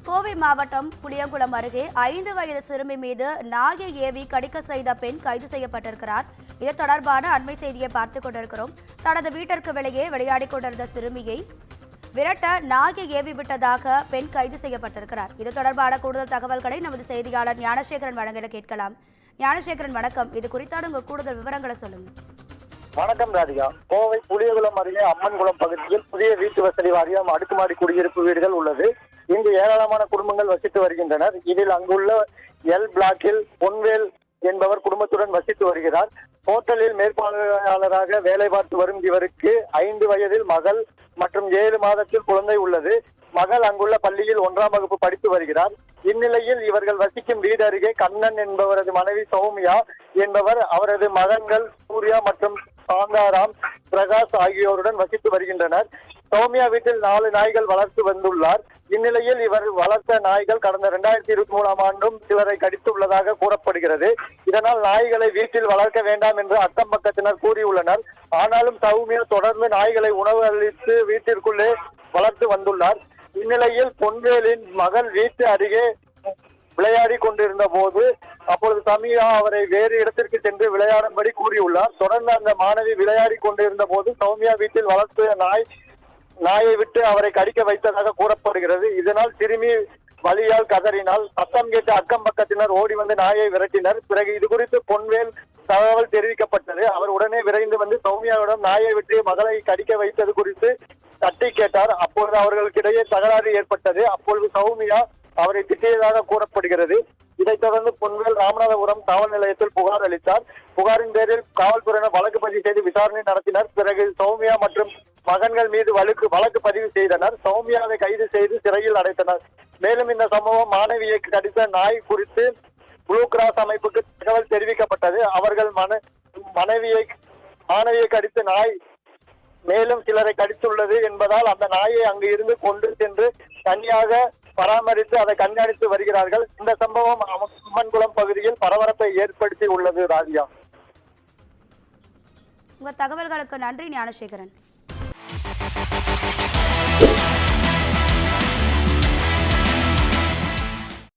கோவை மாவட்டம் புளியங்குளம் அருகே 5 வயது சிறுமி மீது நாயை ஏவி கடிக்க செய்த பெண் கைது செய்யப்பட்டிருக்கிறார். இது தொடர்பான அண்மை செய்தியை பார்த்துக் கொண்டிருக்கிறோம். தனது வீட்டிற்கு வெளியே விளையாடிக் கொண்டிருந்த சிறுமியை விரட்ட நாயை ஏவி விட்டதாக பெண் கைது செய்யப்பட்டிருக்கிறார். இது தொடர்பான கூடுதல் தகவல்களை நமது செய்தியாளர் ஞானசேகரன் வழங்க கேட்கலாம். ஞானசேகரன் வணக்கம். இது குறித்தான உங்க கூடுதல் விவரங்களை சொல்லுங்க. வணக்கம் ராதிகா. கோவை புளியகுளம் அருகே அம்மன்குளம் பகுதியில் புதிய வீட்டு வசதி வாரியம் அடுக்குமாடி குடியிருப்பு வீடுகள் உள்ளது. இங்கு ஏராளமான குடும்பங்கள் வசித்து வருகின்றனர். இதில் அங்குள்ள எல் பிளாக்கில் பொன்வேல் என்பவர் குடும்பத்துடன் வசித்து வருகிறார். ஹோட்டலில் மேற்பார்வையாளராக வேலை பார்த்து வரும் இவருக்கு 5 வயதில் மகள் மற்றும் 7 மாதத்தில் குழந்தை உள்ளது. மகள் அங்குள்ள பள்ளியில் 1ஆம் வகுப்பு படித்து வருகிறார். இந்நிலையில் இவர்கள் வசிக்கும் வீடு அருகே கண்ணன் என்பவரது மனைவி சௌமியா என்பவர் அவரது மகன்கள் சூர்யா மற்றும் சாந்தாராம் பிரகாஷ் ஆகியோருடன் வசித்து வருகின்றனர். சௌமியா வீட்டில் 4 நாய்கள் வளர்த்து வந்துள்ளார். இந்நிலையில் இவர் வளர்த்த நாய்கள் கடந்த 2023ஆம் ஆண்டும் சிலரை கடித்துள்ளதாக கூறப்படுகிறது. இதனால் நாய்களை வீட்டில் வளர்க்க வேண்டாம் என்று அக்கம் பக்கத்தினர் கூறியுள்ளனர். ஆனாலும் சௌமியா தொடர்ந்து நாய்களை உணவு அளித்து வீட்டிற்குள்ளே வளர்த்து வந்துள்ளார். இந்நிலையில் பொன்வேலின் மகள் வீட்டு அருகே விளையாடி கொண்டிருந்த போது அப்பொழுது சௌமியா அவரை வேறு இடத்திற்கு சென்று விளையாடும்படி கூறியுள்ளார். தொடர்ந்து அந்த மாணவி விளையாடி கொண்டிருந்த போது சௌமியா வீட்டில் வளர்த்த நாயை விட்டு அவரை கடிக்க வைத்ததாக கூறப்படுகிறது. இதனால் சிறுமி வலியால் கதறினால் சத்தம் கேட்டு அக்கம் பக்கத்தினர் ஓடி வந்து நாயை விரட்டினர். பிறகு இது குறித்து பொன்வேல் தகவல் தெரிவிக்கப்பட்டது. அவர் உடனே விரைந்து வந்து சௌமியாவிடம் நாயை விட்டு மகளை கடிக்க வைத்தது குறித்து தட்டி கேட்டார். அப்பொழுது அவர்களுக்கிடையே தகராறு ஏற்பட்டது. அப்பொழுது சௌமியா அவரை திட்டியதாக கூறப்படுகிறது. இதைத் தொடர்ந்து பொன்வேல் ராமநாதபுரம் காவல் நிலையத்தில் புகார் அளித்தார். புகாரின் பேரில் காவல்துறையினர் வழக்கு பதிவு செய்து விசாரணை நடத்தினர். பிறகு சௌமியா மற்றும் மகன்கள் மீது வழக்கு பதிவு செய்தனர். சௌமியாவை கைது செய்து சிறையில் அடைத்தனர். மேலும் இந்த சம்பவம் மாணவியை கடித்த நாய் குறித்து ப்ளூ கிராஸ் அமைப்புக்கு தகவல் தெரிவிக்கப்பட்டது. அவர்கள் மாணவியை கடித்த நாய் மேலும் சிலரை கடித்துள்ளது என்பதால் அந்த நாயை அங்கு இருந்து கொண்டு சென்று தனியாக பராமரித்து அதை கண்காணித்து வருகிறார்கள். இந்த சம்பவம் அம்மன்குளம் பகுதியில் பரபரப்பை ஏற்படுத்தி உள்ளது. ராஜியா, உங்க தகவல்களுக்கு நன்றி ஞானசேகரன்.